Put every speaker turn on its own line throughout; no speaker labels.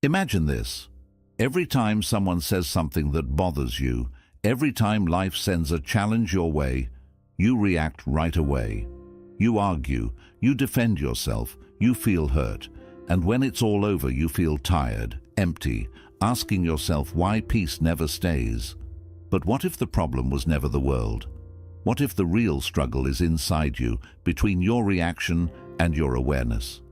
Imagine this. Every time someone says something that bothers you, every time life sends a challenge your way, you react right away. You argue, you defend yourself, you feel hurt, and when it's all over you feel tired, empty, asking yourself why peace never stays. But what if the problem was never the world? What if the real struggle is inside you, between your reaction and your awareness?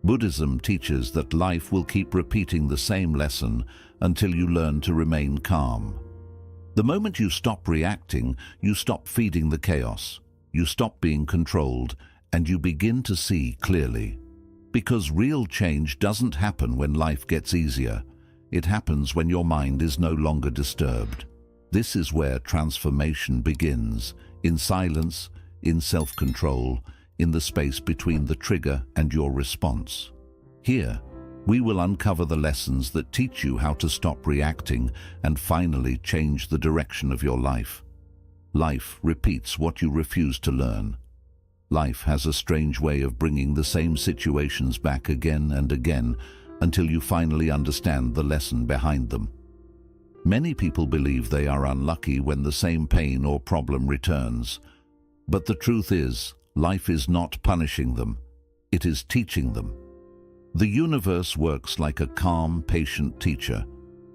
Buddhism teaches that life will keep repeating the same lesson until you learn to remain calm. The moment you stop reacting, you stop feeding the chaos, you stop being controlled, and you begin to see clearly. Because real change doesn't happen when life gets easier. It happens when your mind is no longer disturbed. This is where transformation begins, in silence, in self-control, in the space between the trigger and your response. Here, we will uncover the lessons that teach you how to stop reacting and finally change the direction of your life. Life repeats what you refuse to learn. Life has a strange way of bringing the same situations back again and again until you finally understand the lesson behind them. Many people believe they are unlucky when the same pain or problem returns. But the truth is, life is not punishing them, it is teaching them. The universe works like a calm, patient teacher.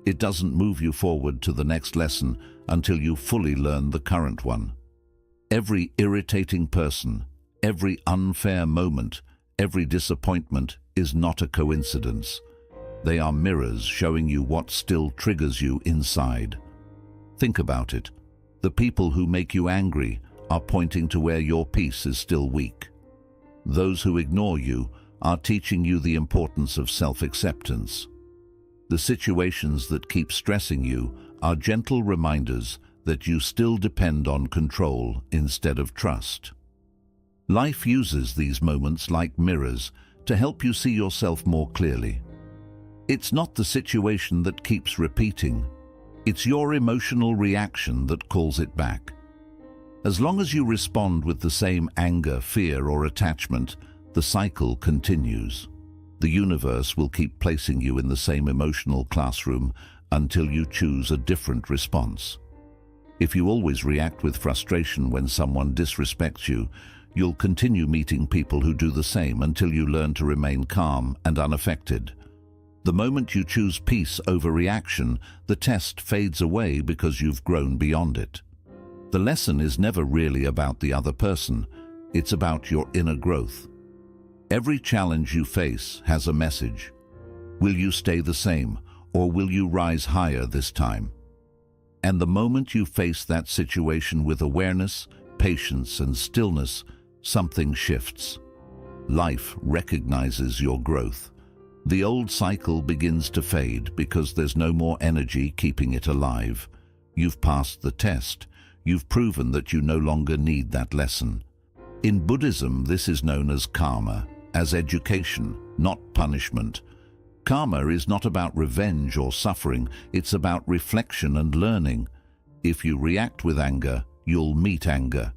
It doesn't move you forward to the next lesson until you fully learn the current one. Every irritating person, every unfair moment, every disappointment is not a coincidence. They are mirrors showing you what still triggers you inside. Think about it. The people who make you angry are pointing to where your peace is still weak. Those who ignore you are teaching you the importance of self-acceptance. The situations that keep stressing you are gentle reminders that you still depend on control instead of trust. Life uses these moments like mirrors to help you see yourself more clearly. It's not the situation that keeps repeating. It's your emotional reaction that calls it back. As long as you respond with the same anger, fear, or attachment, the cycle continues. The universe will keep placing you in the same emotional classroom until you choose a different response. If you always react with frustration when someone disrespects you, you'll continue meeting people who do the same until you learn to remain calm and unaffected. The moment you choose peace over reaction, the test fades away because you've grown beyond it. The lesson is never really about the other person, it's about your inner growth. Every challenge you face has a message. Will you stay the same, or will you rise higher this time? And the moment you face that situation with awareness, patience, and stillness, something shifts. Life recognizes your growth. The old cycle begins to fade because there's no more energy keeping it alive. You've passed the test. You've proven that you no longer need that lesson. In Buddhism, this is known as karma, as education, not punishment. Karma is not about revenge or suffering, it's about reflection and learning. If you react with anger, you'll meet anger.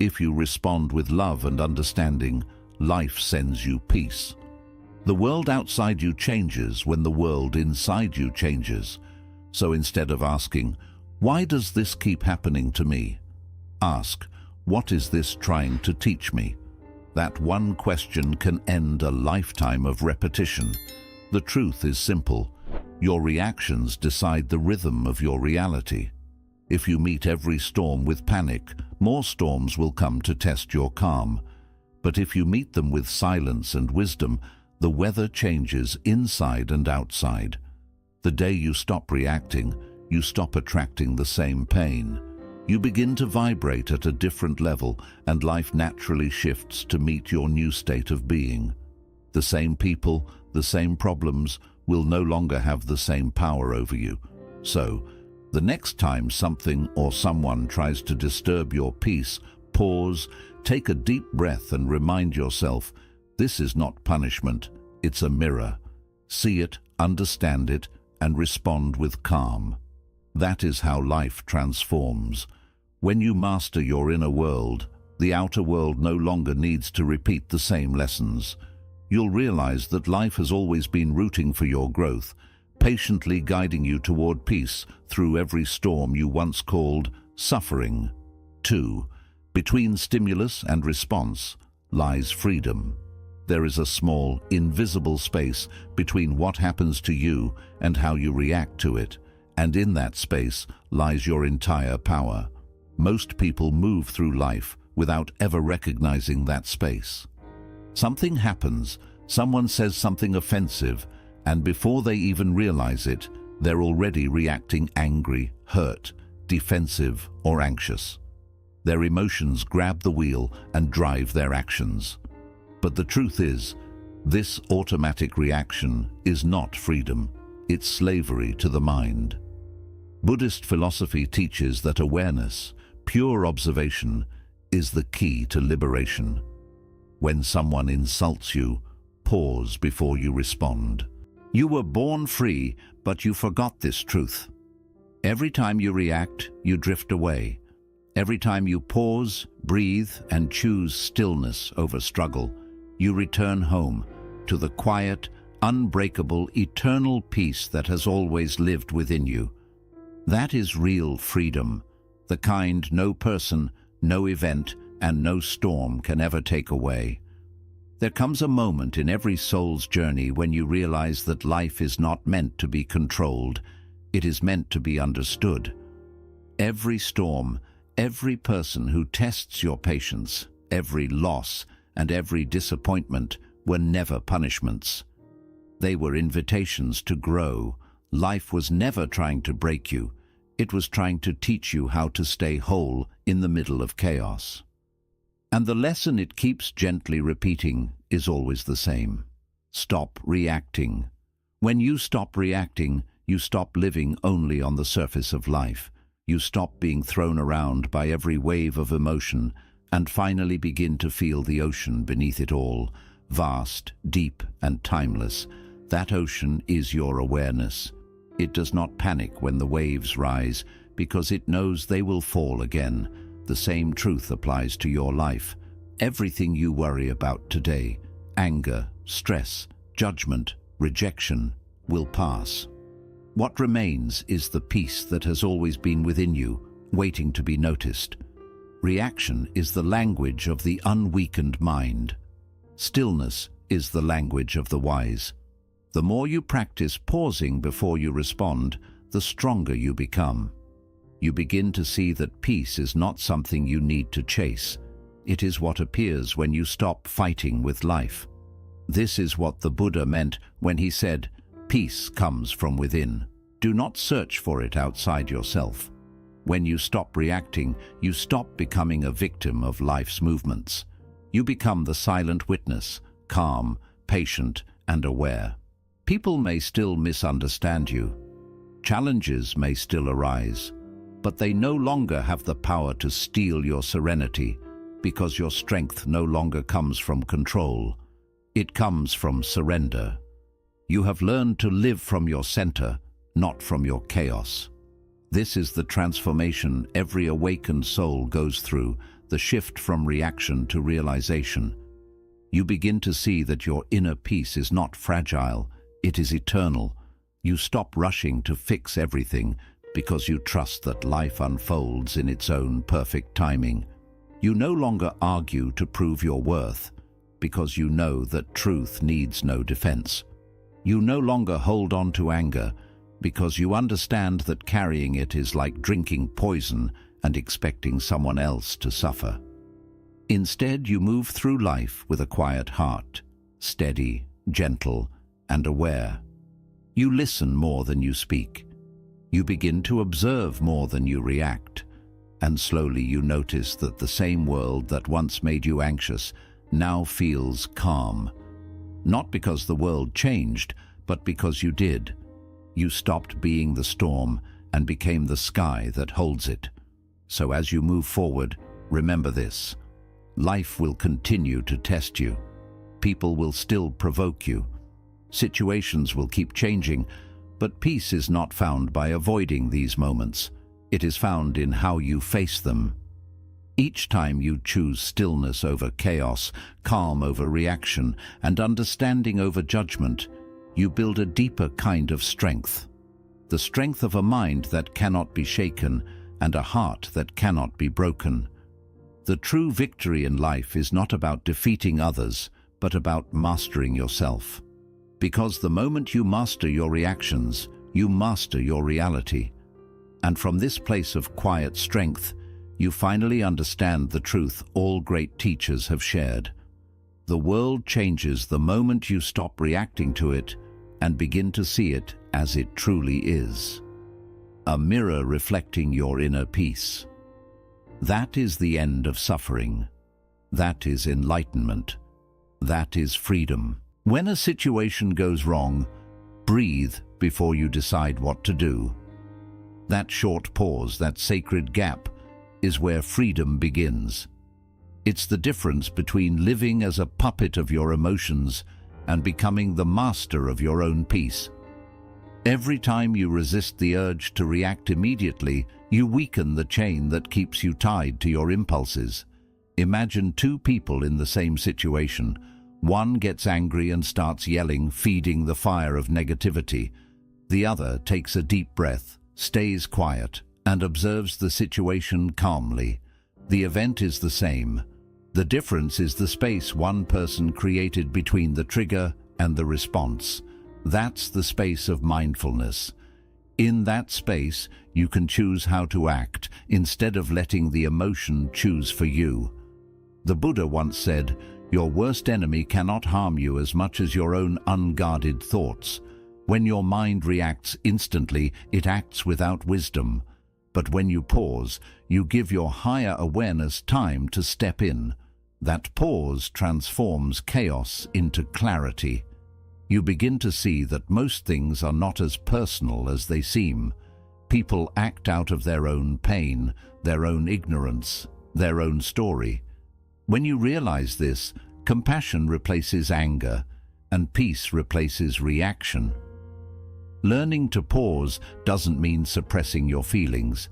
If you respond with love and understanding, life sends you peace. The world outside you changes when the world inside you changes. So instead of asking, "Why does this keep happening to me?" ask, "What is this trying to teach me?" That one question can end a lifetime of repetition. The truth is simple. Your reactions decide the rhythm of your reality. If you meet every storm with panic, more storms will come to test your calm. But if you meet them with silence and wisdom, the weather changes inside and outside. The day you stop reacting, you stop attracting the same pain. You begin to vibrate at a different level, and life naturally shifts to meet your new state of being. The same people, the same problems, will no longer have the same power over you. So, the next time something or someone tries to disturb your peace, pause, take a deep breath and remind yourself, this is not punishment, it's a mirror. See it, understand it, and respond with calm. That is how life transforms. When you master your inner world, the outer world no longer needs to repeat the same lessons. you'll realize that life has always been rooting for your growth, patiently guiding you toward peace through every storm you once called suffering. 2. Between stimulus and response lies freedom. There is a small, invisible space between what happens to you and how you react to it, and in that space lies your entire power. Most people move through life without ever recognizing that space. Something happens, someone says something offensive, and before they even realize it, they're already reacting angry, hurt, defensive, or anxious. Their emotions grab the wheel and drive their actions. But the truth is, this automatic reaction is not freedom, it's slavery to the mind. Buddhist philosophy teaches that awareness, pure observation, is the key to liberation. When someone insults you, pause before you respond. You were born free, but you forgot this truth. Every time you react, you drift away. Every time you pause, breathe, and choose stillness over struggle, you return home to the quiet, unbreakable, eternal peace that has always lived within you. That is real freedom, the kind no person, no event, and no storm can ever take away. There comes a moment in every soul's journey when you realize that life is not meant to be controlled, it is meant to be understood. Every storm, every person who tests your patience, every loss, and every disappointment were never punishments. They were invitations to grow. Life was never trying to break you. It was trying to teach you how to stay whole in the middle of chaos. And the lesson it keeps gently repeating is always the same. Stop reacting. When you stop reacting, you stop living only on the surface of life. You stop being thrown around by every wave of emotion and finally begin to feel the ocean beneath it all, vast, deep, and timeless. That ocean is your awareness. It does not panic when the waves rise because it knows they will fall again. The same truth applies to your life. Everything you worry about today, anger, stress, judgment, rejection, will pass. What remains is the peace that has always been within you, waiting to be noticed. Reaction is the language of the unweakened mind. Stillness is the language of the wise. The more you practice pausing before you respond, the stronger you become. You begin to see that peace is not something you need to chase. It is what appears when you stop fighting with life. This is what the Buddha meant when he said, "Peace comes from within." Do not search for it outside yourself. When you stop reacting, you stop becoming a victim of life's movements. You become the silent witness, calm, patient, and aware. People may still misunderstand you. Challenges may still arise, but they no longer have the power to steal your serenity because your strength no longer comes from control. It comes from surrender. You have learned to live from your center, not from your chaos. This is the transformation every awakened soul goes through, the shift from reaction to realization. You begin to see that your inner peace is not fragile, it is eternal. You stop rushing to fix everything because you trust that life unfolds in its own perfect timing. You no longer argue to prove your worth because you know that truth needs no defense. You no longer hold on to anger because you understand that carrying it is like drinking poison and expecting someone else to suffer. Instead, you move through life with a quiet heart, steady, gentle, and aware. You listen more than you speak. You begin to observe more than you react. And slowly you notice that the same world that once made you anxious now feels calm. Not because the world changed, but because you did. You stopped being the storm and became the sky that holds it. So as you move forward, remember this. Life will continue to test you. People will still provoke you. Situations will keep changing, but peace is not found by avoiding these moments. It is found in how you face them. Each time you choose stillness over chaos, calm over reaction, and understanding over judgment, you build a deeper kind of strength. The strength of a mind that cannot be shaken and a heart that cannot be broken. The true victory in life is not about defeating others, but about mastering yourself. Because the moment you master your reactions, you master your reality. And from this place of quiet strength, you finally understand the truth all great teachers have shared. The world changes the moment you stop reacting to it and begin to see it as it truly is. A mirror reflecting your inner peace. That is the end of suffering. That is enlightenment. That is freedom. When a situation goes wrong, breathe before you decide what to do. That short pause, that sacred gap, is where freedom begins. It's the difference between living as a puppet of your emotions and becoming the master of your own peace. Every time you resist the urge to react immediately, you weaken the chain that keeps you tied to your impulses. Imagine two people in the same situation. One gets angry and starts yelling, feeding the fire of negativity. The other takes a deep breath, stays quiet, and observes the situation calmly. The event is the same. The difference is the space one person created between the trigger and the response. That's the space of mindfulness. In that space, you can choose how to act instead of letting the emotion choose for you. The Buddha once said, "Your worst enemy cannot harm you as much as your own unguarded thoughts. When your mind reacts instantly, it acts without wisdom. But when you pause, you give your higher awareness time to step in. That pause transforms chaos into clarity. You begin to see that most things are not as personal as they seem. People act out of their own pain, their own ignorance, their own story. When you realize this, compassion replaces anger, and peace replaces reaction. Learning to pause doesn't mean suppressing your feelings.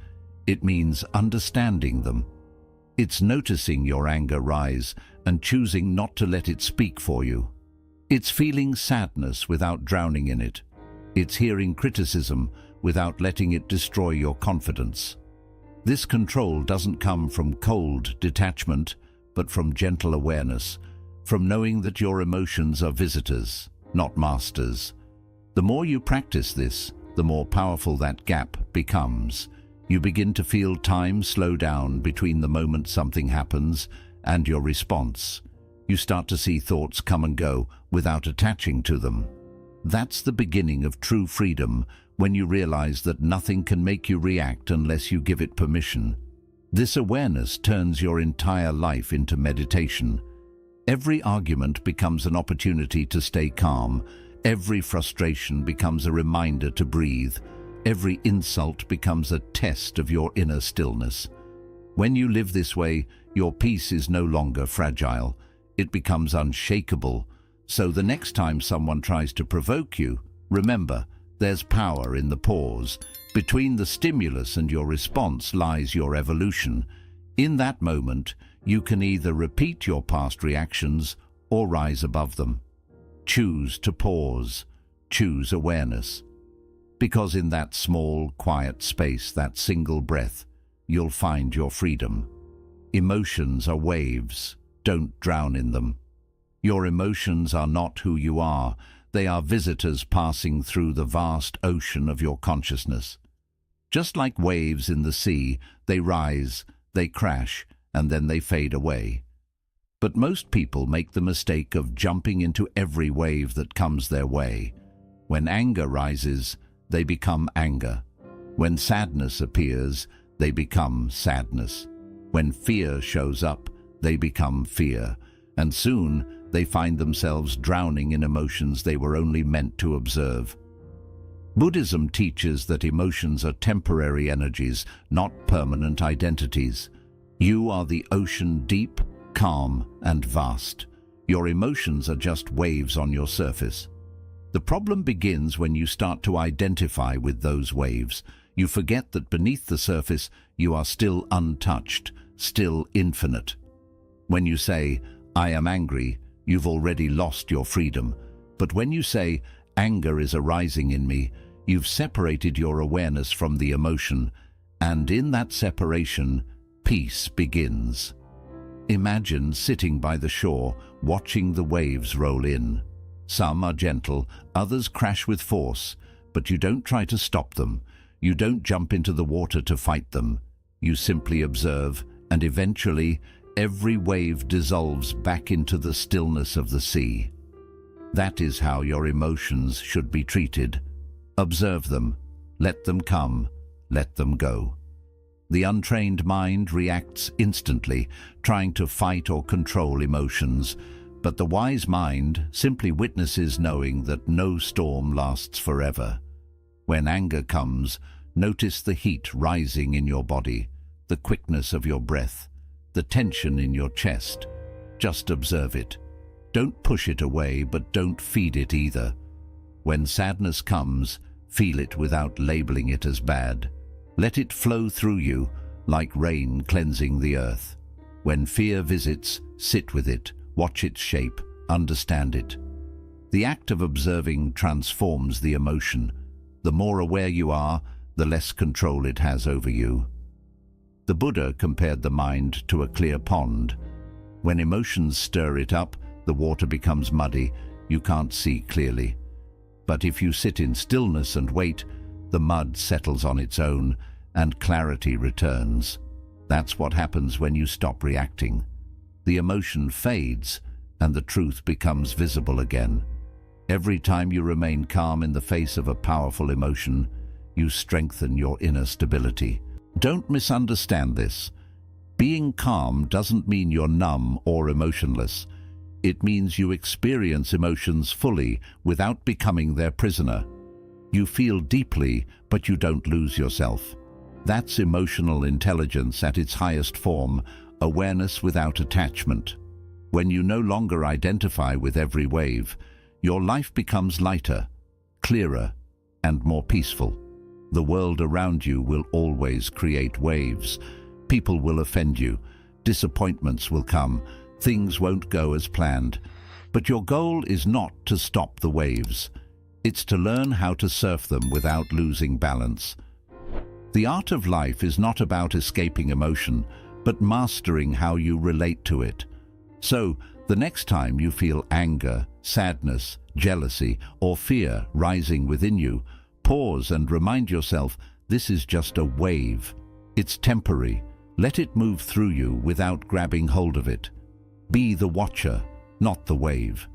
It means understanding them. It's noticing your anger rise and choosing not to let it speak for you. It's feeling sadness without drowning in it. It's hearing criticism without letting it destroy your confidence. This control doesn't come from cold detachment, but from gentle awareness, from knowing that your emotions are visitors, not masters. The more you practice this, the more powerful that gap becomes. You begin to feel time slow down between the moment something happens and your response. You start to see thoughts come and go without attaching to them. That's the beginning of true freedom, when you realize that nothing can make you react unless you give it permission. This awareness turns your entire life into meditation. Every argument becomes an opportunity to stay calm. Every frustration becomes a reminder to breathe. Every insult becomes a test of your inner stillness. When you live this way, your peace is no longer fragile. It becomes unshakable. So the next time someone tries to provoke you, remember, there's power in the pause. Between the stimulus and your response lies your evolution. In that moment, you can either repeat your past reactions or rise above them. Choose to pause. Choose awareness. Because in that small, quiet space, that single breath, you'll find your freedom. Emotions are waves. Don't drown in them. Your emotions are not who you are. They are visitors passing through the vast ocean of your consciousness. Just like waves in the sea, they rise, they crash, and then they fade away. But most people make the mistake of jumping into every wave that comes their way. When anger rises, they become anger. When sadness appears, they become sadness. When fear shows up, they become fear. And soon, they find themselves drowning in emotions they were only meant to observe. Buddhism teaches that emotions are temporary energies, not permanent identities. You are the ocean, deep, calm, and vast. Your emotions are just waves on your surface. The problem begins when you start to identify with those waves. You forget that beneath the surface, you are still untouched, still infinite. When you say, "I am angry," you've already lost your freedom. But when you say, "Anger is arising in me," you've separated your awareness from the emotion, and in that separation, peace begins. Imagine sitting by the shore, watching the waves roll in. Some are gentle, others crash with force, but you don't try to stop them. You don't jump into the water to fight them. You simply observe, and eventually, every wave dissolves back into the stillness of the sea. That is how your emotions should be treated. Observe them, let them come, let them go. The untrained mind reacts instantly, trying to fight or control emotions, but the wise mind simply witnesses, knowing that no storm lasts forever. When anger comes, notice the heat rising in your body, the quickness of your breath, the tension in your chest. Just observe it. Don't push it away, but don't feed it either. When sadness comes, feel it without labeling it as bad. Let it flow through you, like rain cleansing the earth. When fear visits, sit with it, watch its shape, understand it. The act of observing transforms the emotion. The more aware you are, the less control it has over you. The Buddha compared the mind to a clear pond. When emotions stir it up, the water becomes muddy, you can't see clearly. But if you sit in stillness and wait, the mud settles on its own and clarity returns. That's what happens when you stop reacting. The emotion fades and the truth becomes visible again. Every time you remain calm in the face of a powerful emotion, you strengthen your inner stability. Don't misunderstand this. Being calm doesn't mean you're numb or emotionless. It means you experience emotions fully without becoming their prisoner. You feel deeply, but you don't lose yourself. That's emotional intelligence at its highest form, awareness without attachment. When you no longer identify with every wave, your life becomes lighter, clearer, and more peaceful. The world around you will always create waves. People will offend you. Disappointments will come. Things won't go as planned. But your goal is not to stop the waves. It's to learn how to surf them without losing balance. The art of life is not about escaping emotion, but mastering how you relate to it. So, the next time you feel anger, sadness, jealousy, or fear rising within you, pause and remind yourself, this is just a wave. It's temporary. Let it move through you without grabbing hold of it. Be the watcher, not the wave.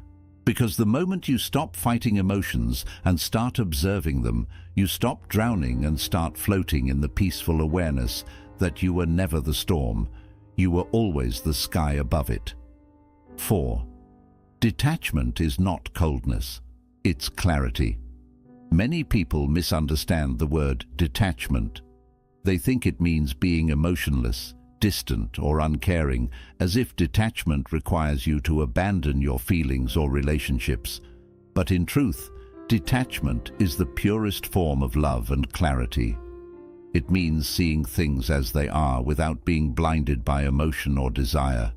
Because the moment you stop fighting emotions and start observing them, you stop drowning and start floating in the peaceful awareness that you were never the storm. You were always the sky above it. 4. Detachment is not coldness. It's clarity. Many people misunderstand the word detachment. They think it means being emotionless, distant, or uncaring, as if detachment requires you to abandon your feelings or relationships. But in truth, detachment is the purest form of love and clarity. It means seeing things as they are without being blinded by emotion or desire.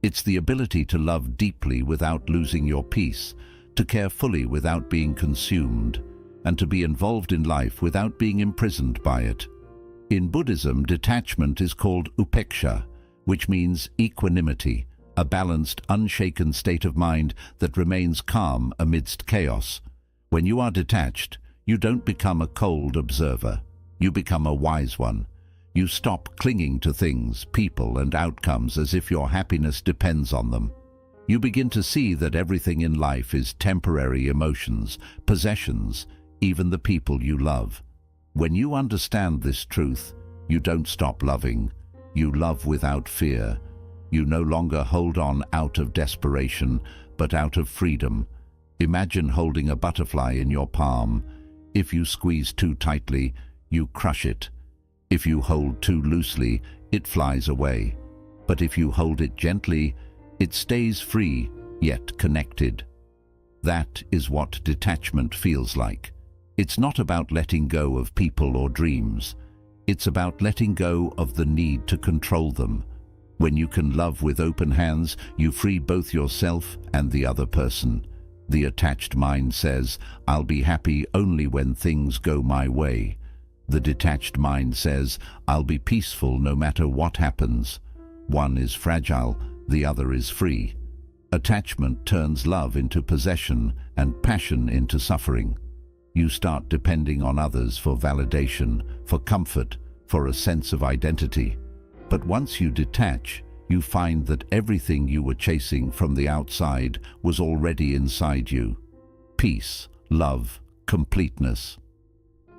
It's the ability to love deeply without losing your peace, to care fully without being consumed, and to be involved in life without being imprisoned by it. In Buddhism, detachment is called upeksha, which means equanimity, a balanced, unshaken state of mind that remains calm amidst chaos. When you are detached, you don't become a cold observer. You become a wise one. You stop clinging to things, people, and outcomes as if your happiness depends on them. You begin to see that everything in life is temporary emotions, possessions, even the people you love. When you understand this truth, you don't stop loving. You love without fear. You no longer hold on out of desperation, but out of freedom. Imagine holding a butterfly in your palm. If you squeeze too tightly, you crush it. If you hold too loosely, it flies away. But if you hold it gently, it stays free, yet connected. That is what detachment feels like. It's not about letting go of people or dreams. It's about letting go of the need to control them. When you can love with open hands, you free both yourself and the other person. The attached mind says, "I'll be happy only when things go my way." The detached mind says, "I'll be peaceful no matter what happens." One is fragile, the other is free. Attachment turns love into possession and passion into suffering. You start depending on others for validation, for comfort, for a sense of identity. But once you detach, you find that everything you were chasing from the outside was already inside you. Peace, love, completeness.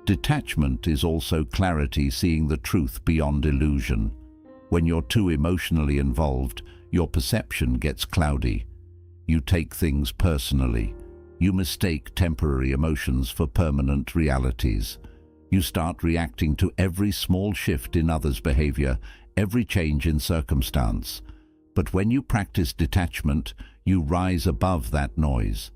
Detachment is also clarity, seeing the truth beyond illusion. When you're too emotionally involved, your perception gets cloudy. You take things personally. You mistake temporary emotions for permanent realities. You start reacting to every small shift in others' behavior, every change in circumstance. But when you practice detachment, you rise above that noise.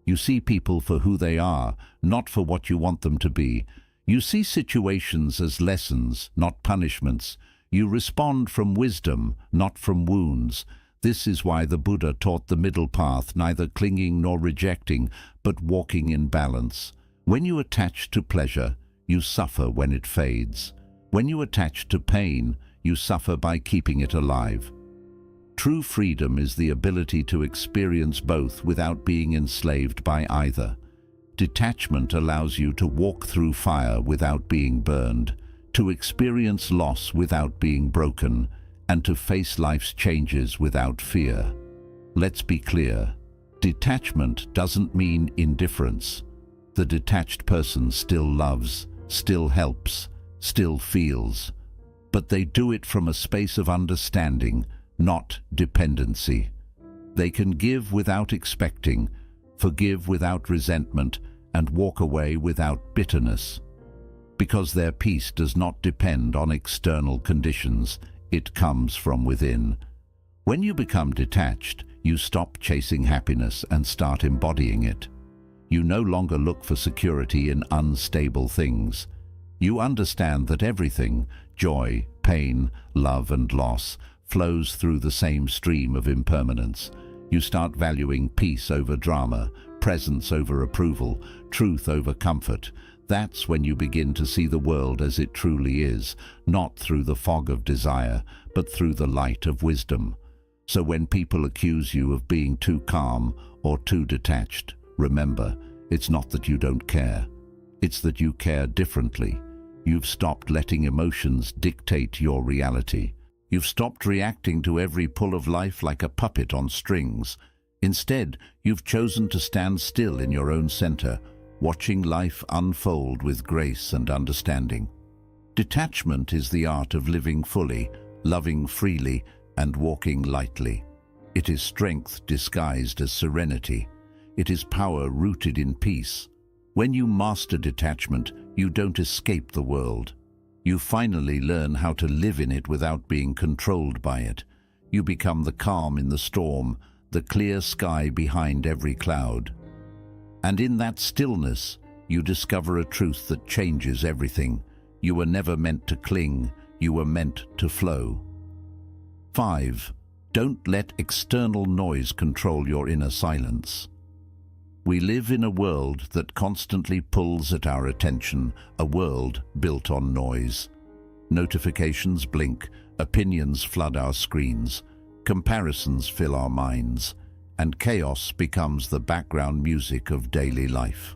You see people for who they are, not for what you want them to be. You see situations as lessons, not punishments. You respond from wisdom, not from wounds. This is why the Buddha taught the middle path, neither clinging nor rejecting, but walking in balance. When you attach to pleasure, you suffer when it fades. When you attach to pain, you suffer by keeping it alive. True freedom is the ability to experience both without being enslaved by either. Detachment allows you to walk through fire without being burned, to experience loss without being broken, and to face life's changes without fear. Let's be clear. Detachment doesn't mean indifference. The detached person still loves, still helps, still feels. But they do it from a space of understanding, not dependency. They can give without expecting, forgive without resentment, and walk away without bitterness. Because their peace does not depend on external conditions, it comes from within. When you become detached, you stop chasing happiness and start embodying it. You no longer look for security in unstable things. You understand that everything, joy, pain, love and loss, flows through the same stream of impermanence. You start valuing peace over drama, presence over approval, truth over comfort. That's when you begin to see the world as it truly is, not through the fog of desire, but through the light of wisdom. So when people accuse you of being too calm or too detached, remember, it's not that you don't care. It's that you care differently. You've stopped letting emotions dictate your reality. You've stopped reacting to every pull of life like a puppet on strings. Instead, you've chosen to stand still in your own center, watching life unfold with grace and understanding. Detachment is the art of living fully, loving freely, and walking lightly. It is strength disguised as serenity. It is power rooted in peace. When you master detachment, you don't escape the world. You finally learn how to live in it without being controlled by it. You become the calm in the storm, the clear sky behind every cloud. And in that stillness, you discover a truth that changes everything. You were never meant to cling, you were meant to flow. 5. Don't let external noise control your inner silence. We live in a world that constantly pulls at our attention, a world built on noise. Notifications blink, opinions flood our screens, comparisons fill our minds, and chaos becomes the background music of daily life.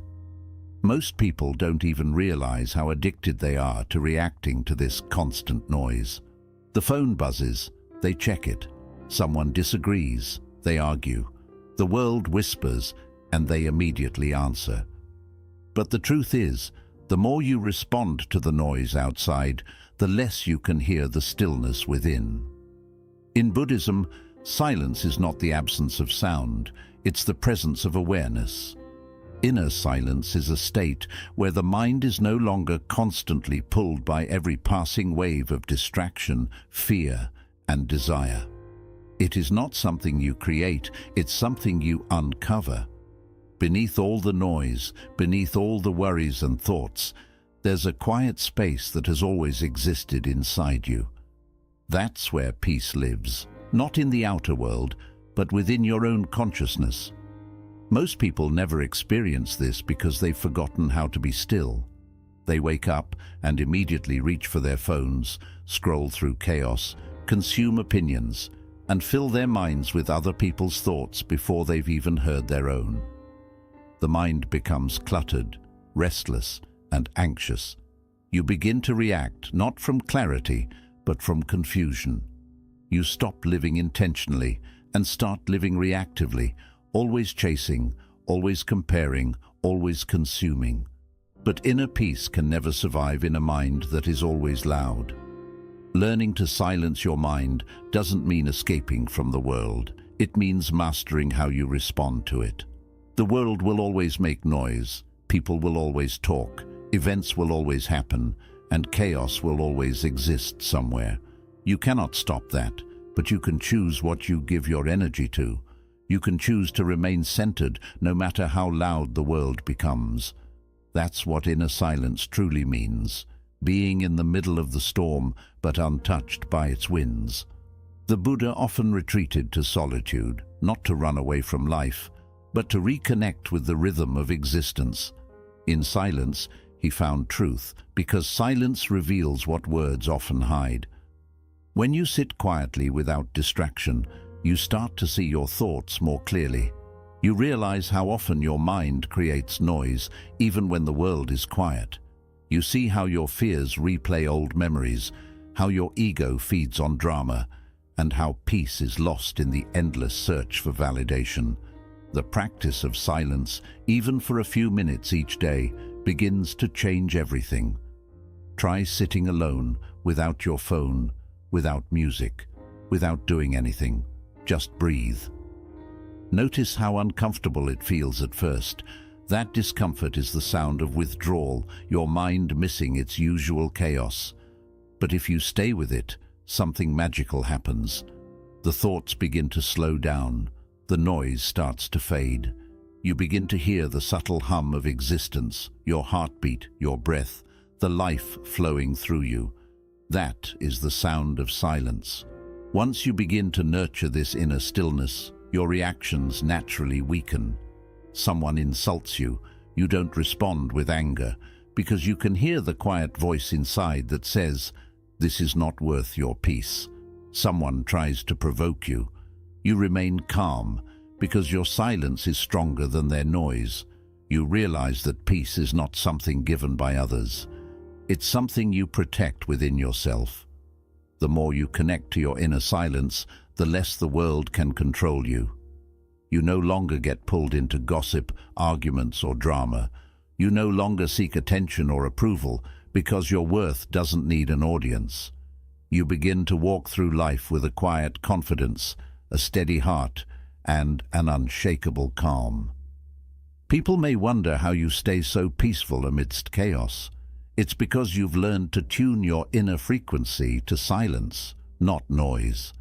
Most people don't even realize how addicted they are to reacting to this constant noise. The phone buzzes, they check it. Someone disagrees, they argue. The world whispers, and they immediately answer. But the truth is, the more you respond to the noise outside, the less you can hear the stillness within. In Buddhism, silence is not the absence of sound, it's the presence of awareness. Inner silence is a state where the mind is no longer constantly pulled by every passing wave of distraction, fear, and desire. It is not something you create, it's something you uncover. Beneath all the noise, beneath all the worries and thoughts, There's a quiet space that has always existed inside you. That's where peace lives, not in the outer world, but within your own consciousness. Most people never experience this because they've forgotten how to be still. They wake up and immediately reach for their phones, scroll through chaos, consume opinions, and fill their minds with other people's thoughts before they've even heard their own. The mind becomes cluttered, restless, and anxious. You begin to react not from clarity, but from confusion. You stop living intentionally and start living reactively, always chasing, always comparing, always consuming. But inner peace can never survive in a mind that is always loud. Learning to silence your mind doesn't mean escaping from the world. It means mastering how you respond to it. The world will always make noise, people will always talk, events will always happen, and chaos will always exist somewhere. You cannot stop that, but you can choose what you give your energy to. You can choose to remain centered no matter how loud the world becomes. That's what inner silence truly means, being in the middle of the storm but untouched by its winds. The Buddha often retreated to solitude, not to run away from life, but to reconnect with the rhythm of existence. In silence, he found truth, because silence reveals what words often hide. When you sit quietly without distraction, you start to see your thoughts more clearly. You realize how often your mind creates noise, even when the world is quiet. You see how your fears replay old memories, how your ego feeds on drama, and how peace is lost in the endless search for validation. The practice of silence, even for a few minutes each day, begins to change everything. Try sitting alone, without your phone, without music, without doing anything. Just breathe. Notice how uncomfortable it feels at first. That discomfort is the sound of withdrawal, your mind missing its usual chaos. But if you stay with it, something magical happens. The thoughts begin to slow down. The noise starts to fade. You begin to hear the subtle hum of existence, your heartbeat, your breath, the life flowing through you. That is the sound of silence. Once you begin to nurture this inner stillness, your reactions naturally weaken. Someone insults you, you don't respond with anger, because you can hear the quiet voice inside that says, "This is not worth your peace." Someone tries to provoke you. You remain calm, because your silence is stronger than their noise. You realize that peace is not something given by others. It's something you protect within yourself. The more you connect to your inner silence, the less the world can control you. You no longer get pulled into gossip, arguments, or drama. You no longer seek attention or approval, because your worth doesn't need an audience. You begin to walk through life with a quiet confidence, a steady heart, and an unshakable calm. People may wonder how you stay so peaceful amidst chaos. It's because you've learned to tune your inner frequency to silence, not noise.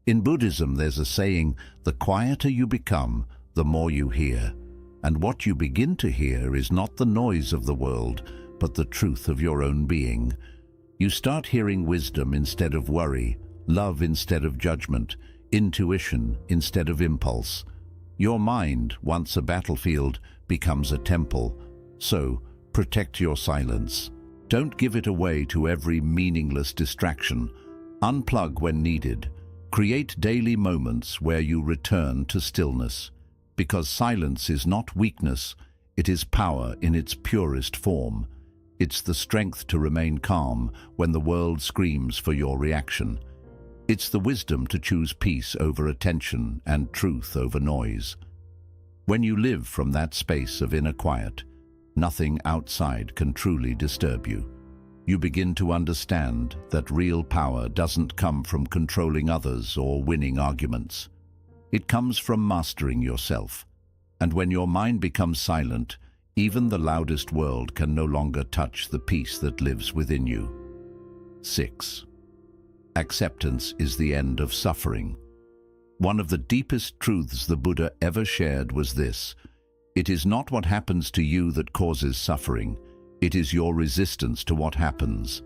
In Buddhism, there's a saying, the quieter you become, the more you hear. And what you begin to hear is not the noise of the world, but the truth of your own being. You start hearing wisdom instead of worry, love instead of judgment, intuition instead of impulse. Your mind, once a battlefield, becomes a temple. So, protect your silence. Don't give it away to every meaningless distraction. Unplug when needed. Create daily moments where you return to stillness. Because silence is not weakness, it is power in its purest form. It's the strength to remain calm when the world screams for your reaction. It's the wisdom to choose peace over attention and truth over noise. When you live from that space of inner quiet, nothing outside can truly disturb you. You begin to understand that real power doesn't come from controlling others or winning arguments. It comes from mastering yourself. And when your mind becomes silent, even the loudest world can no longer touch the peace that lives within you. 6. Acceptance is the end of suffering. One of the deepest truths the Buddha ever shared was this: it is not what happens to you that causes suffering, It is your resistance to what happens.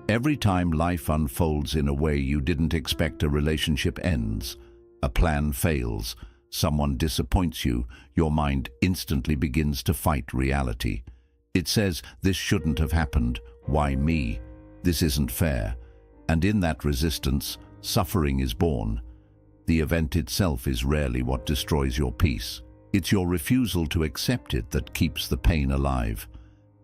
Every time life unfolds in a way you didn't expect, a relationship ends, a plan fails, someone disappoints you, your mind instantly begins to fight reality. It says, "This shouldn't have happened. Why me? This isn't fair." And in that resistance, suffering is born. The event itself is rarely what destroys your peace. It's your refusal to accept it that keeps the pain alive.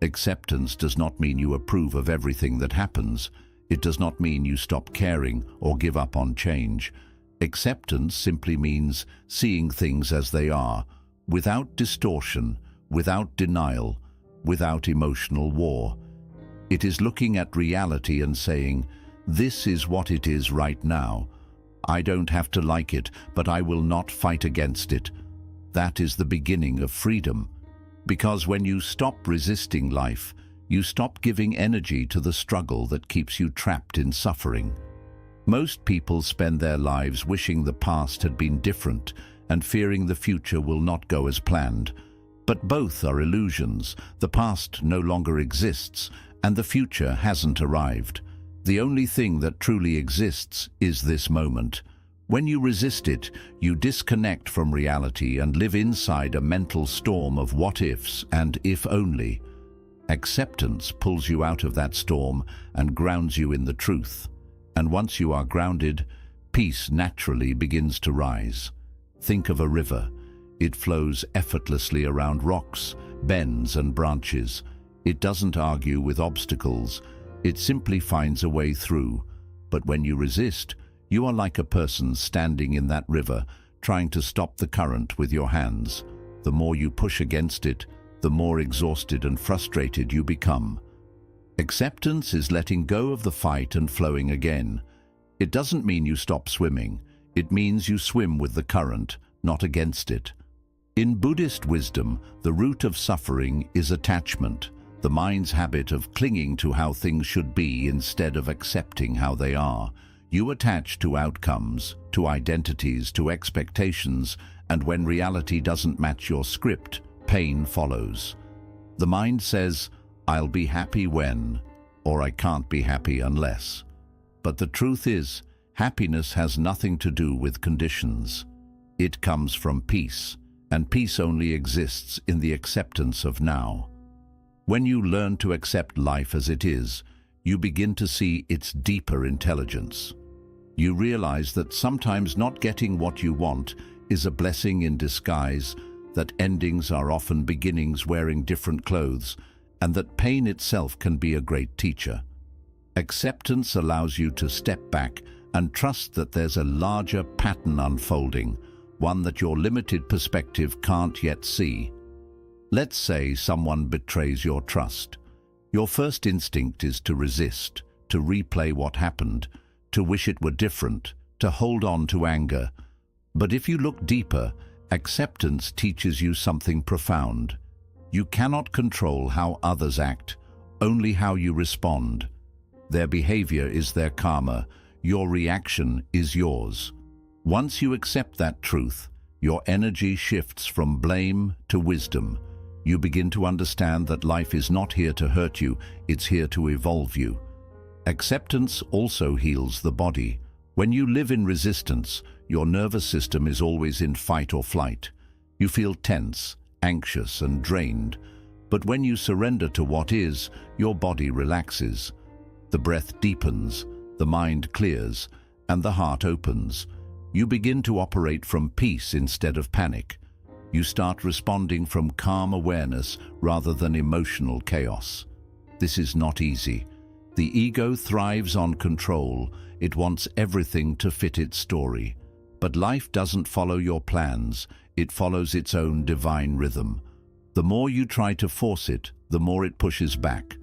Acceptance does not mean you approve of everything that happens. It does not mean you stop caring or give up on change. Acceptance simply means seeing things as they are, without distortion, without denial, without emotional war. It is looking at reality and saying, "This is what it is right now. I don't have to like it, but I will not fight against it." That is the beginning of freedom. Because when you stop resisting life, you stop giving energy to the struggle that keeps you trapped in suffering. Most people spend their lives wishing the past had been different and fearing the future will not go as planned. But both are illusions. The past no longer exists, and the future hasn't arrived. The only thing that truly exists is this moment. When you resist it, you disconnect from reality and live inside a mental storm of what-ifs and if only. Acceptance pulls you out of that storm and grounds you in the truth. And once you are grounded, peace naturally begins to rise. Think of a river. It flows effortlessly around rocks, bends and branches. It doesn't argue with obstacles. It simply finds a way through. But when you resist, you are like a person standing in that river, trying to stop the current with your hands. The more you push against it, the more exhausted and frustrated you become. Acceptance is letting go of the fight and flowing again. It doesn't mean you stop swimming. It means you swim with the current, not against it. In Buddhist wisdom, the root of suffering is attachment, the mind's habit of clinging to how things should be instead of accepting how they are. You attach to outcomes, to identities, to expectations, and when reality doesn't match your script, pain follows. The mind says, "I'll be happy when," or "I can't be happy unless." But the truth is, happiness has nothing to do with conditions. It comes from peace, and peace only exists in the acceptance of now. When you learn to accept life as it is, you begin to see its deeper intelligence. You realize that sometimes not getting what you want is a blessing in disguise, that endings are often beginnings wearing different clothes, and that pain itself can be a great teacher. Acceptance allows you to step back and trust that there's a larger pattern unfolding, one that your limited perspective can't yet see. Let's say someone betrays your trust. Your first instinct is to resist, to replay what happened, to wish it were different, to hold on to anger. But if you look deeper, acceptance teaches you something profound. You cannot control how others act, only how you respond. Their behavior is their karma, your reaction is yours. Once you accept that truth, your energy shifts from blame to wisdom. You begin to understand that life is not here to hurt you, it's here to evolve you. Acceptance also heals the body. When you live in resistance, your nervous system is always in fight or flight. You feel tense, anxious, and drained. But when you surrender to what is, your body relaxes. The breath deepens, the mind clears, and the heart opens. You begin to operate from peace instead of panic. You start responding from calm awareness rather than emotional chaos. This is not easy. The ego thrives on control. It wants everything to fit its story. But life doesn't follow your plans. It follows its own divine rhythm. The more you try to force it, the more it pushes back.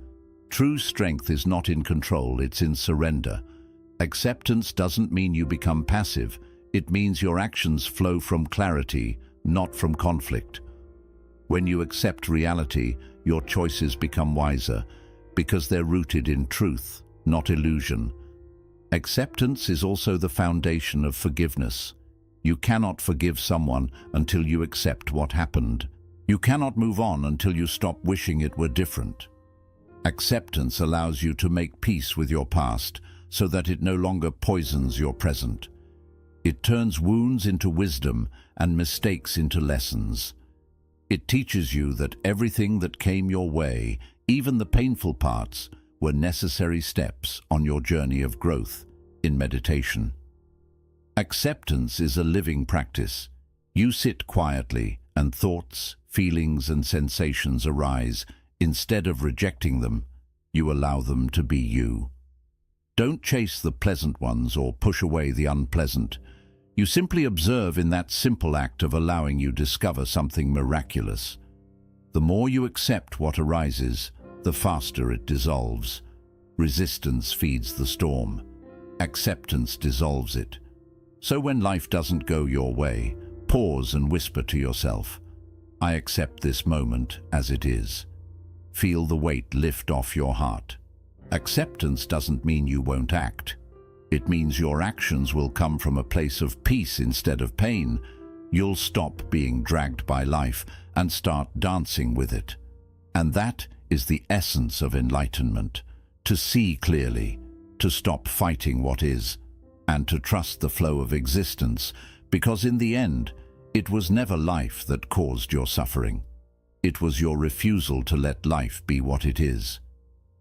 True strength is not in control, it's in surrender. Acceptance doesn't mean you become passive. It means your actions flow from clarity, not from conflict. When you accept reality, your choices become wiser, because they're rooted in truth, not illusion. Acceptance is also the foundation of forgiveness. You cannot forgive someone until you accept what happened. You cannot move on until you stop wishing it were different. Acceptance allows you to make peace with your past so that it no longer poisons your present. It turns wounds into wisdom and mistakes into lessons. It teaches you that everything that came your way, even the painful parts, were necessary steps on your journey of growth in meditation. Acceptance is a living practice. You sit quietly and thoughts, feelings and sensations arise. Instead of rejecting them, you allow them to be you. Don't chase the pleasant ones or push away the unpleasant. You simply observe. In that simple act of allowing, you discover something miraculous. The more you accept what arises, the faster it dissolves. Resistance feeds the storm. Acceptance dissolves it. So when life doesn't go your way, pause and whisper to yourself, "I accept this moment as it is." Feel the weight lift off your heart. Acceptance doesn't mean you won't act. It means your actions will come from a place of peace instead of pain. You'll stop being dragged by life and start dancing with it. And that is the essence of enlightenment: to see clearly, to stop fighting what is, and to trust the flow of existence, because in the end, it was never life that caused your suffering. It was your refusal to let life be what it is.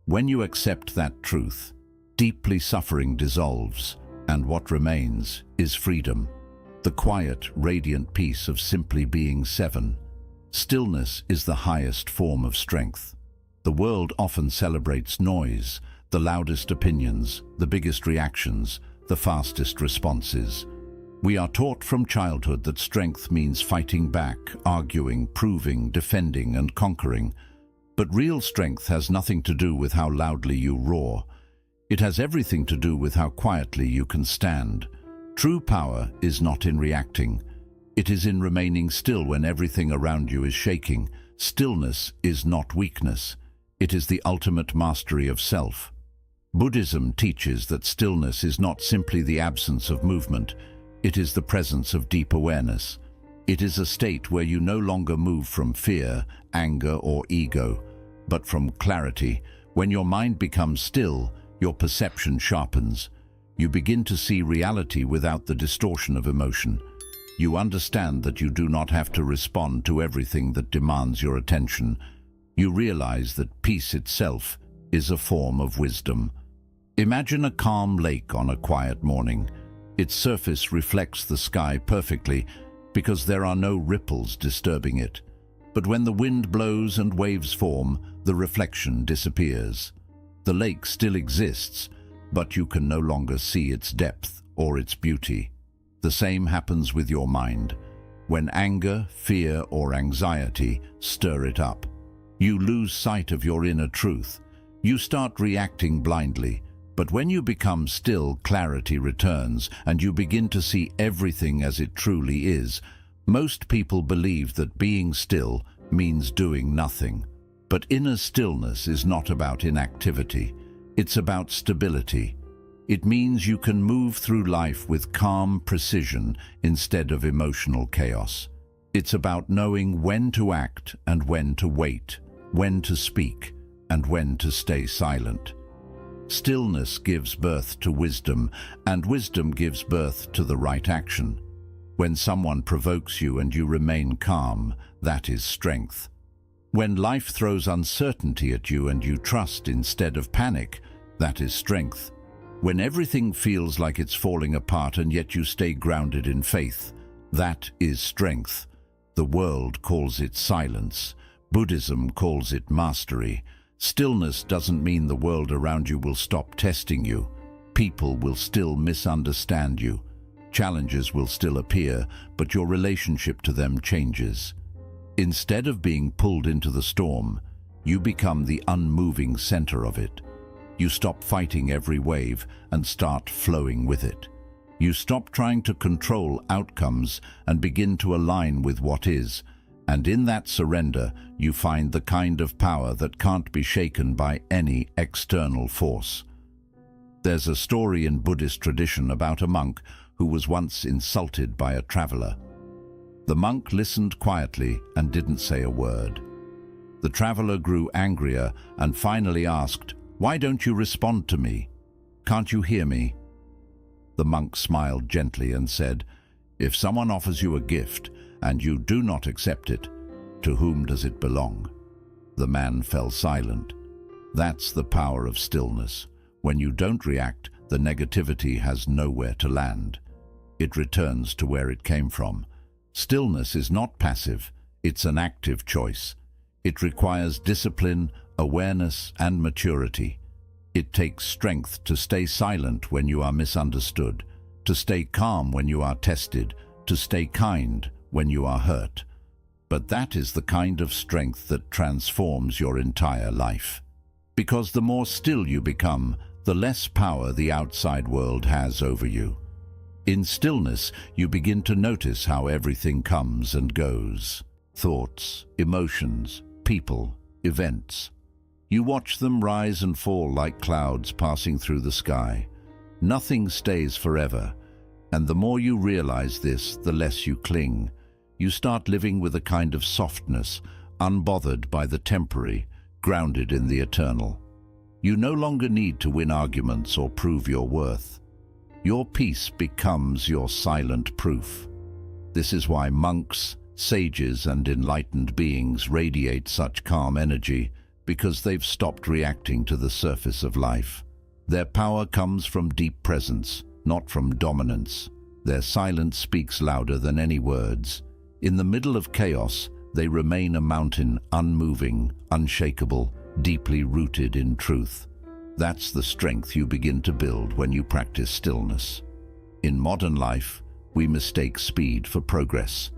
When you accept that truth, deeply suffering dissolves, and what remains is freedom. The quiet, radiant peace of simply being seven. Stillness is the highest form of strength. The world often celebrates noise, the loudest opinions, the biggest reactions, the fastest responses. We are taught from childhood that strength means fighting back, arguing, proving, defending, and conquering. But real strength has nothing to do with how loudly you roar. It has everything to do with how quietly you can stand. True power is not in reacting. It is in remaining still when everything around you is shaking. Stillness is not weakness. It is the ultimate mastery of self. Buddhism teaches that stillness is not simply the absence of movement. It is the presence of deep awareness. It is a state where you no longer move from fear, anger, or ego, but from clarity. When your mind becomes still, your perception sharpens. You begin to see reality without the distortion of emotion. You understand that you do not have to respond to everything that demands your attention. You realize that peace itself is a form of wisdom. Imagine a calm lake on a quiet morning. Its surface reflects the sky perfectly because there are no ripples disturbing it. But when the wind blows and waves form, the reflection disappears. The lake still exists, but you can no longer see its depth or its beauty. The same happens with your mind. When anger, fear, or anxiety stir it up, you lose sight of your inner truth. You start reacting blindly. But when you become still, clarity returns, and you begin to see everything as it truly is. Most people believe that being still means doing nothing. But inner stillness is not about inactivity. It's about stability. It means you can move through life with calm precision instead of emotional chaos. It's about knowing when to act and when to wait, when to speak and when to stay silent. Stillness gives birth to wisdom, and wisdom gives birth to the right action. When someone provokes you and you remain calm, that is strength. When life throws uncertainty at you and you trust instead of panic, that is strength. When everything feels like it's falling apart and yet you stay grounded in faith, that is strength. The world calls it silence. Buddhism calls it mastery. Stillness doesn't mean the world around you will stop testing you. People will still misunderstand you. Challenges will still appear, but your relationship to them changes. Instead of being pulled into the storm, you become the unmoving center of it. You stop fighting every wave and start flowing with it. You stop trying to control outcomes and begin to align with what is. And in that surrender, you find the kind of power that can't be shaken by any external force. There's a story in Buddhist tradition about a monk who was once insulted by a traveler. The monk listened quietly and didn't say a word. The traveler grew angrier and finally asked, "Why don't you respond to me? Can't you hear me?" The monk smiled gently and said, "If someone offers you a gift and you do not accept it, to whom does it belong?" The man fell silent. That's the power of stillness. When you don't react, the negativity has nowhere to land. It returns to where it came from. Stillness is not passive, it's an active choice. It requires discipline, awareness, and maturity. It takes strength to stay silent when you are misunderstood, to stay calm when you are tested, to stay kind when you are hurt. But that is the kind of strength that transforms your entire life. Because the more still you become, the less power the outside world has over you. In stillness, you begin to notice how everything comes and goes. Thoughts, emotions, people, events. You watch them rise and fall like clouds passing through the sky. Nothing stays forever, and the more you realize this, the less you cling. You start living with a kind of softness, unbothered by the temporary, grounded in the eternal. You no longer need to win arguments or prove your worth. Your peace becomes your silent proof. This is why monks, sages, and enlightened beings radiate such calm energy, because they've stopped reacting to the surface of life. Their power comes from deep presence, not from dominance. Their silence speaks louder than any words. In the middle of chaos, they remain a mountain, unmoving, unshakable, deeply rooted in truth. That's the strength you begin to build when you practice stillness. In modern life, we mistake speed for progress.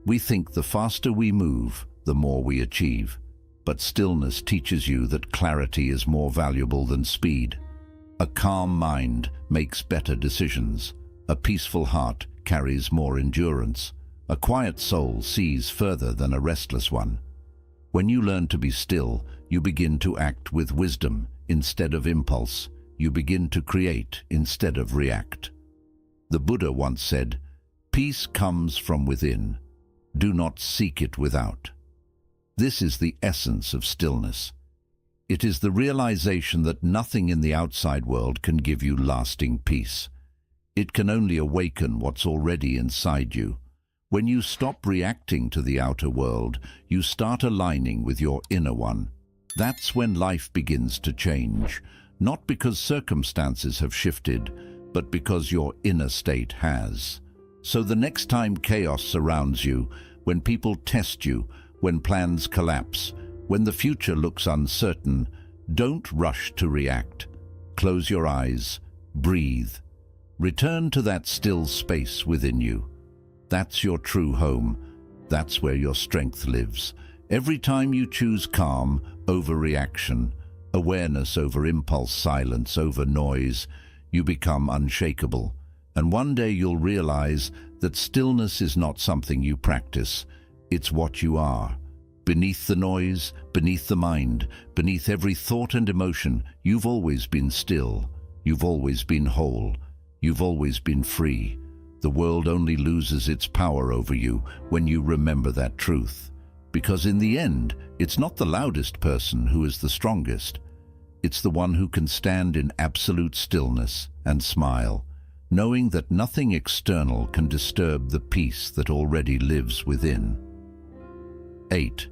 We think the faster we move, the more we achieve. But stillness teaches you that clarity is more valuable than speed. A calm mind makes better decisions. A peaceful heart carries more endurance. A quiet soul sees further than a restless one. When you learn to be still, you begin to act with wisdom instead of impulse. You begin to create instead of react. The Buddha once said, "Peace comes from within. Do not seek it without." This is the essence of stillness. It is the realization that nothing in the outside world can give you lasting peace. It can only awaken what's already inside you. When you stop reacting to the outer world, you start aligning with your inner one. That's when life begins to change, not because circumstances have shifted, but because your inner state has. So the next time chaos surrounds you, when people test you, when plans collapse, when the future looks uncertain, don't rush to react. Close your eyes, breathe. Return to that still space within you. That's your true home. That's where your strength lives. Every time you choose calm over reaction, awareness over impulse, silence over noise, you become unshakable. And one day you'll realize that stillness is not something you practice. It's what you are. Beneath the noise, beneath the mind, beneath every thought and emotion, you've always been still. You've always been whole. You've always been free. The world only loses its power over you when you remember that truth. Because in the end, it's not the loudest person who is the strongest. It's the one who can stand in absolute stillness and smile, knowing that nothing external can disturb the peace that already lives within. 8.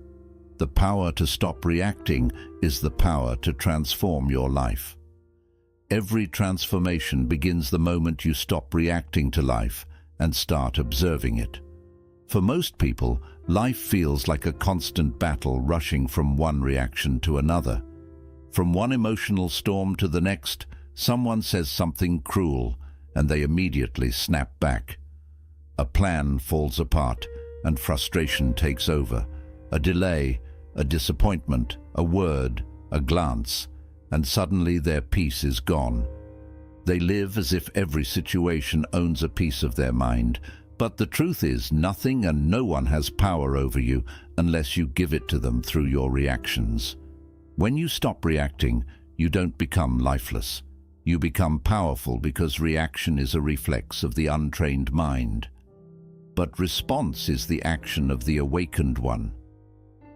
The power to stop reacting is the power to transform your life. Every transformation begins the moment you stop reacting to life and start observing it. For most people, life feels like a constant battle rushing from one reaction to another. From one emotional storm to the next, someone says something cruel and they immediately snap back. A plan falls apart and frustration takes over. A delay, a disappointment, a word, a glance, and suddenly their peace is gone. They live as if every situation owns a piece of their mind, but the truth is nothing and no one has power over you unless you give it to them through your reactions. When you stop reacting, you don't become lifeless. You become powerful because reaction is a reflex of the untrained mind. But response is the action of the awakened one.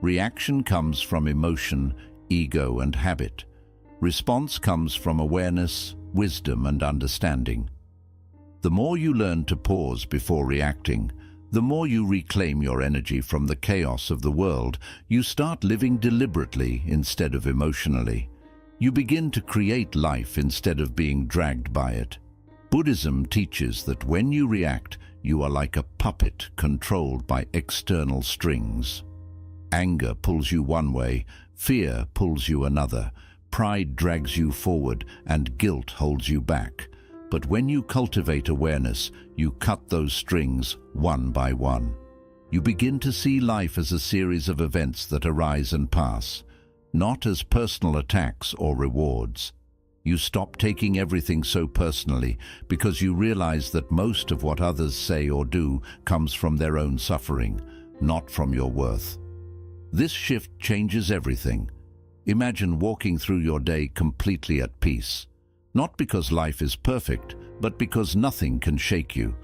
Reaction comes from emotion, ego, and habit. Response comes from awareness, wisdom, and understanding. The more you learn to pause before reacting, the more you reclaim your energy from the chaos of the world. You start living deliberately instead of emotionally. You begin to create life instead of being dragged by it. Buddhism teaches that when you react, you are like a puppet controlled by external strings. Anger pulls you one way, fear pulls you another, pride drags you forward, and guilt holds you back. But when you cultivate awareness, you cut those strings one by one. You begin to see life as a series of events that arise and pass, not as personal attacks or rewards. You stop taking everything so personally because you realize that most of what others say or do comes from their own suffering, not from your worth. This shift changes everything. Imagine walking through your day completely at peace. Not because life is perfect, but because nothing can shake you.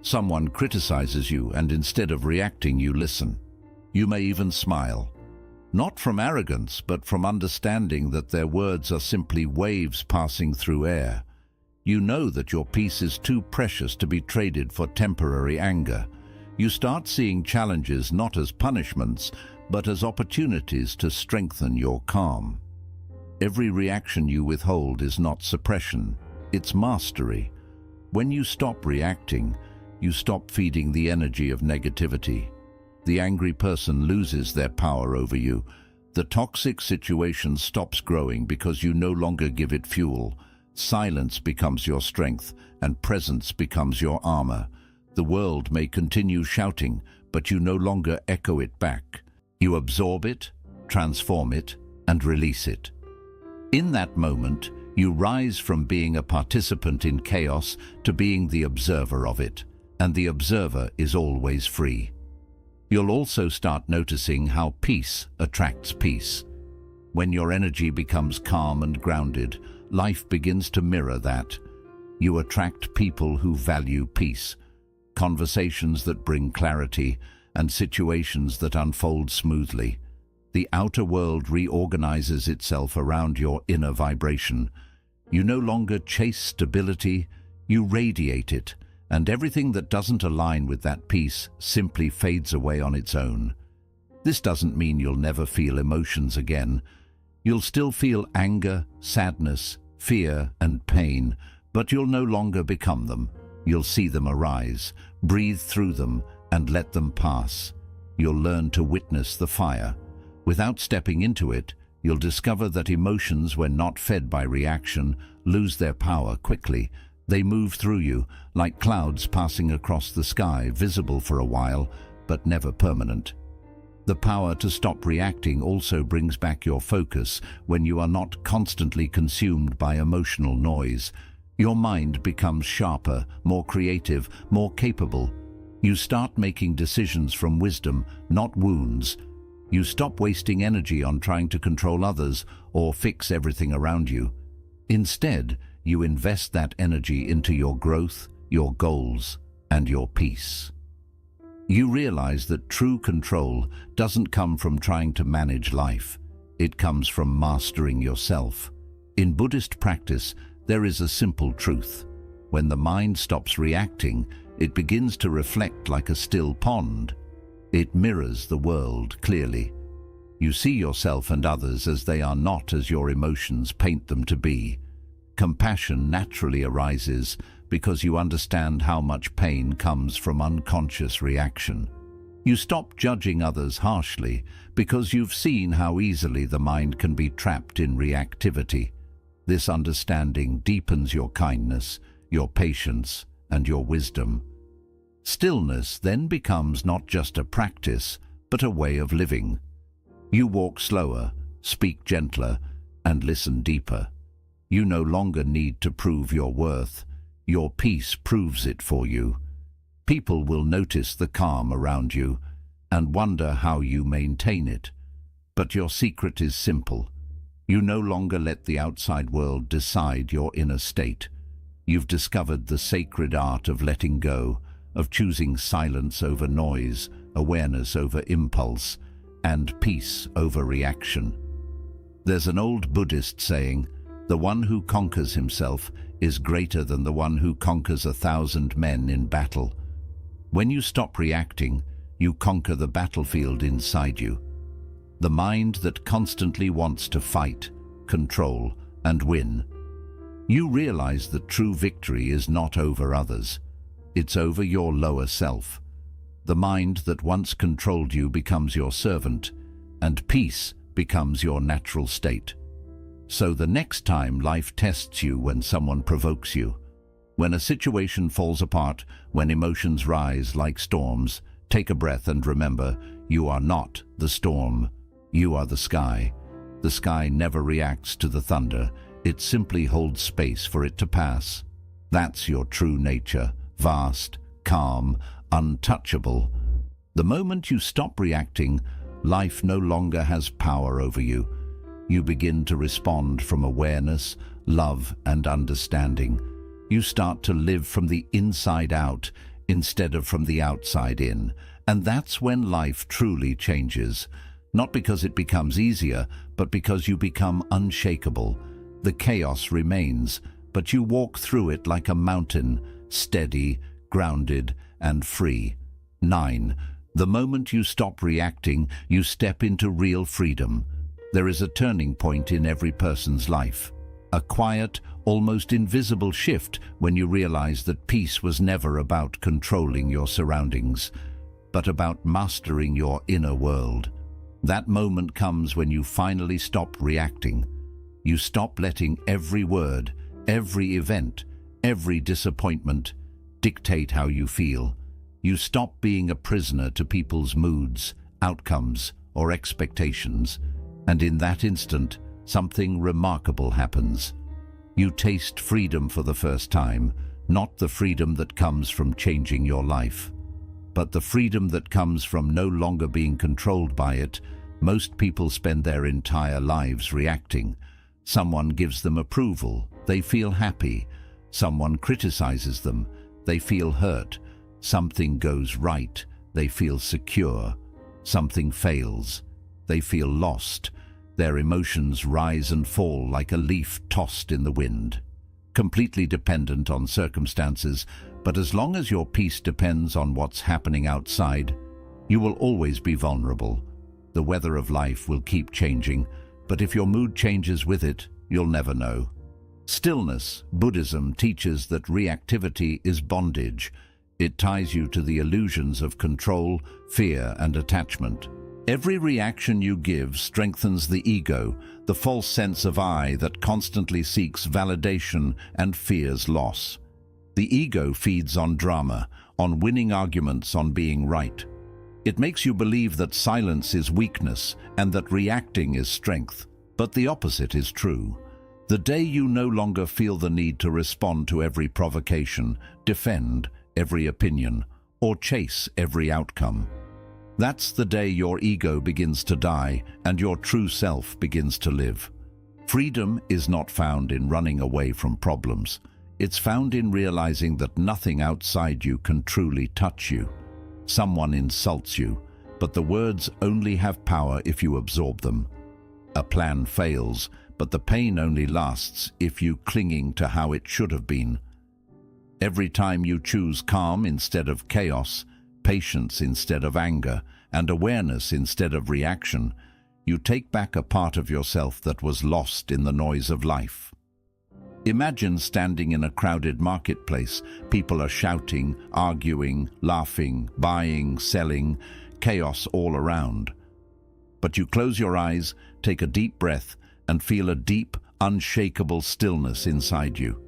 Someone criticizes you, and instead of reacting, you listen. You may even smile. Not from arrogance, but from understanding that their words are simply waves passing through air. You know that your peace is too precious to be traded for temporary anger. You start seeing challenges not as punishments, but as opportunities to strengthen your calm. Every reaction you withhold is not suppression, it's mastery. When you stop reacting, you stop feeding the energy of negativity. The angry person loses their power over you. The toxic situation stops growing because you no longer give it fuel. Silence becomes your strength, and presence becomes your armor. The world may continue shouting, but you no longer echo it back. You absorb it, transform it, and release it. In that moment, you rise from being a participant in chaos to being the observer of it, and the observer is always free. You'll also start noticing how peace attracts peace. When your energy becomes calm and grounded, life begins to mirror that. You attract people who value peace, conversations that bring clarity, and situations that unfold smoothly. The outer world reorganizes itself around your inner vibration. You no longer chase stability, you radiate it, and everything that doesn't align with that peace simply fades away on its own. This doesn't mean you'll never feel emotions again. You'll still feel anger, sadness, fear, and pain, but you'll no longer become them. You'll see them arise, breathe through them, and let them pass. You'll learn to witness the fire. Without stepping into it, you'll discover that emotions, when not fed by reaction, lose their power quickly. They move through you, like clouds passing across the sky, visible for a while, but never permanent. The power to stop reacting also brings back your focus when you are not constantly consumed by emotional noise. Your mind becomes sharper, more creative, more capable. You start making decisions from wisdom, not wounds. You stop wasting energy on trying to control others or fix everything around you. Instead, you invest that energy into your growth, your goals, and your peace. You realize that true control doesn't come from trying to manage life. It comes from mastering yourself. In Buddhist practice, there is a simple truth. When the mind stops reacting, it begins to reflect like a still pond. It mirrors the world clearly. You see yourself and others as they are, not as your emotions paint them to be. Compassion naturally arises because you understand how much pain comes from unconscious reaction. You stop judging others harshly because you've seen how easily the mind can be trapped in reactivity. This understanding deepens your kindness, your patience, and your wisdom. Stillness then becomes not just a practice, but a way of living. You walk slower, speak gentler, and listen deeper. You no longer need to prove your worth. Your peace proves it for you. People will notice the calm around you and wonder how you maintain it. But your secret is simple. You no longer let the outside world decide your inner state. You've discovered the sacred art of letting go, of choosing silence over noise, awareness over impulse, and peace over reaction. There's an old Buddhist saying, "The one who conquers himself is greater than the one who conquers 1,000 men in battle." When you stop reacting, you conquer the battlefield inside you. The mind that constantly wants to fight, control, and win. You realize that true victory is not over others. It's over your lower self. The mind that once controlled you becomes your servant, and peace becomes your natural state. So the next time life tests you, when someone provokes you, when a situation falls apart, when emotions rise like storms, take a breath and remember, you are not the storm. You are the sky. The sky never reacts to the thunder. It simply holds space for it to pass. That's your true nature, vast, calm, untouchable. The moment you stop reacting, life no longer has power over you. You begin to respond from awareness, love, and understanding. You start to live from the inside out instead of from the outside in. And that's when life truly changes. Not because it becomes easier, but because you become unshakable. The chaos remains, but you walk through it like a mountain, steady, grounded, and free. 9. The moment you stop reacting, you step into real freedom. There is a turning point in every person's life. A quiet, almost invisible shift when you realize that peace was never about controlling your surroundings, but about mastering your inner world. That moment comes when you finally stop reacting. You stop letting every word, every event, every disappointment dictate how you feel. You stop being a prisoner to people's moods, outcomes, or expectations. And in that instant, something remarkable happens. You taste freedom for the first time, not the freedom that comes from changing your life, but the freedom that comes from no longer being controlled by it. Most people spend their entire lives reacting. Someone gives them approval, they feel happy. Someone criticizes them, they feel hurt. Something goes right, they feel secure. Something fails, they feel lost. Their emotions rise and fall like a leaf tossed in the wind, completely dependent on circumstances. But as long as your peace depends on what's happening outside, you will always be vulnerable. The weather of life will keep changing, but if your mood changes with it, you'll never know. Stillness, Buddhism, teaches that reactivity is bondage. It ties you to the illusions of control, fear, and attachment. Every reaction you give strengthens the ego, the false sense of I that constantly seeks validation and fears loss. The ego feeds on drama, on winning arguments, on being right. It makes you believe that silence is weakness and that reacting is strength. But the opposite is true. The day you no longer feel the need to respond to every provocation, defend every opinion, or chase every outcome, that's the day your ego begins to die and your true self begins to live. Freedom is not found in running away from problems. It's found in realizing that nothing outside you can truly touch you. Someone insults you, but the words only have power if you absorb them. A plan fails, but the pain only lasts if you clinging to how it should have been. Every time you choose calm instead of chaos, patience instead of anger, and awareness instead of reaction, you take back a part of yourself that was lost in the noise of life. Imagine standing in a crowded marketplace. People are shouting, arguing, laughing, buying, selling, chaos all around. But you close your eyes, take a deep breath, and feel a deep, unshakable stillness inside you.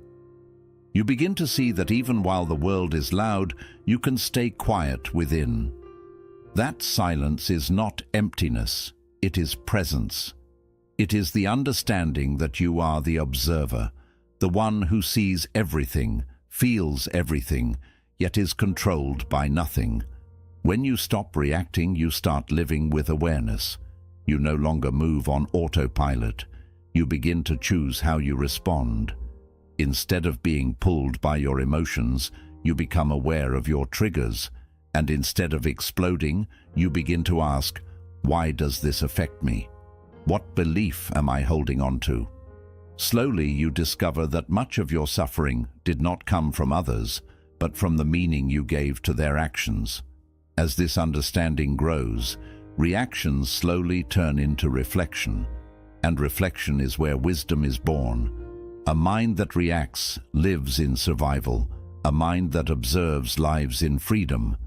You begin to see that even while the world is loud, you can stay quiet within. That silence is not emptiness, it is presence. It is the understanding that you are the observer, the one who sees everything, feels everything, yet is controlled by nothing. When you stop reacting, you start living with awareness. You no longer move on autopilot. You begin to choose how you respond. Instead of being pulled by your emotions, you become aware of your triggers. And instead of exploding, you begin to ask, Why does this affect me? What belief am I holding on to? Slowly you discover that much of your suffering did not come from others, but from the meaning you gave to their actions. As this understanding grows, reactions slowly turn into reflection, and reflection is where wisdom is born. A mind that reacts lives in survival. A mind that observes lives in freedom.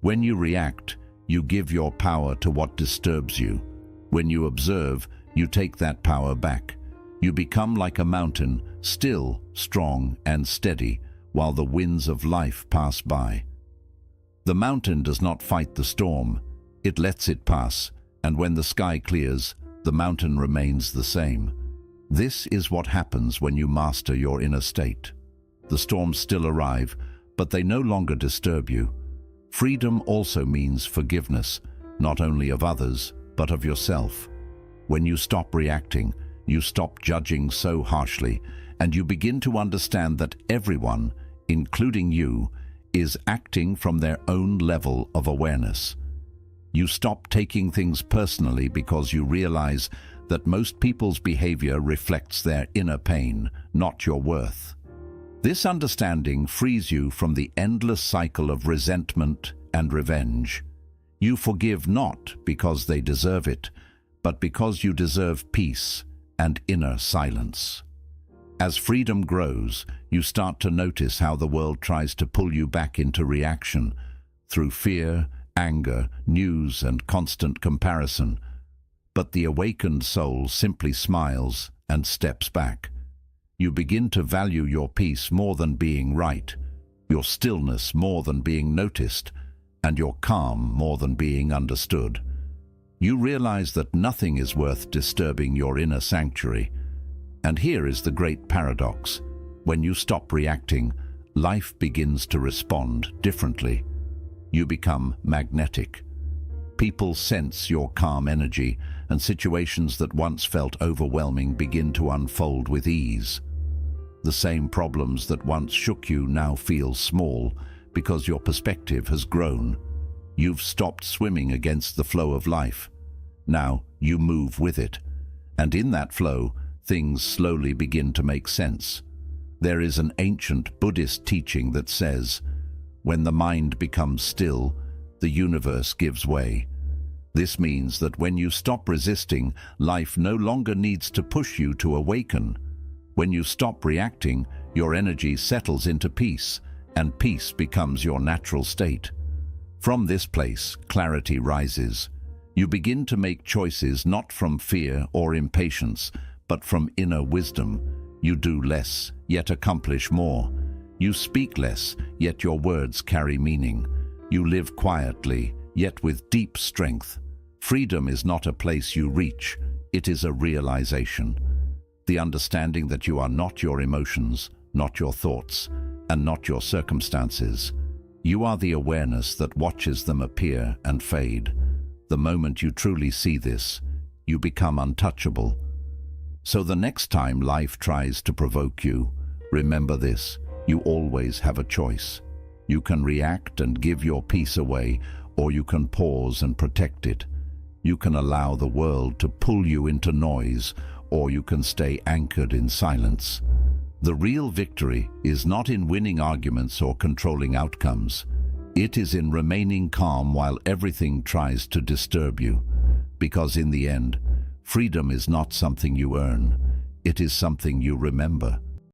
When you react, you give your power to what disturbs you. When you observe, you take that power back. You become like a mountain, still, strong, and steady, while the winds of life pass by. The mountain does not fight the storm. It lets it pass, and when the sky clears, the mountain remains the same. This is what happens when you master your inner state. The storms still arrive, but they no longer disturb you. Freedom also means forgiveness, not only of others, but of yourself. When you stop reacting, you stop judging so harshly, and you begin to understand that everyone, including you, is acting from their own level of awareness. You stop taking things personally because you realize that most people's behavior reflects their inner pain, not your worth. This understanding frees you from the endless cycle of resentment and revenge. You forgive not because they deserve it, but because you deserve peace and inner silence. As freedom grows, you start to notice how the world tries to pull you back into reaction through fear, anger, news, and constant comparison. But the awakened soul simply smiles and steps back. You begin to value your peace more than being right, your stillness more than being noticed, and your calm more than being understood. You realize that nothing is worth disturbing your inner sanctuary. And here is the great paradox. When you stop reacting, life begins to respond differently. You become magnetic. People sense your calm energy, and situations that once felt overwhelming begin to unfold with ease. The same problems that once shook you now feel small because your perspective has grown. You've stopped swimming against the flow of life. Now you move with it. And in that flow, things slowly begin to make sense. There is an ancient Buddhist teaching that says, when the mind becomes still, the universe gives way. This means that when you stop resisting, life no longer needs to push you to awaken. When you stop reacting, your energy settles into peace, and peace becomes your natural state. From this place, clarity rises. You begin to make choices not from fear or impatience, but from inner wisdom. You do less, yet accomplish more. You speak less, yet your words carry meaning. You live quietly, yet with deep strength. Freedom is not a place you reach, it is a realization. The understanding that you are not your emotions, not your thoughts, and not your circumstances. You are the awareness that watches them appear and fade. The moment you truly see this, you become untouchable. So the next time life tries to provoke you, remember this: you always have a choice. You can react and give your peace away, or you can pause and protect it. You can allow the world to pull you into noise, or you can stay anchored in silence. The real victory is not in winning arguments or controlling outcomes. It is in remaining calm while everything tries to disturb you. Because in the end, freedom is not something you earn. It is something you remember.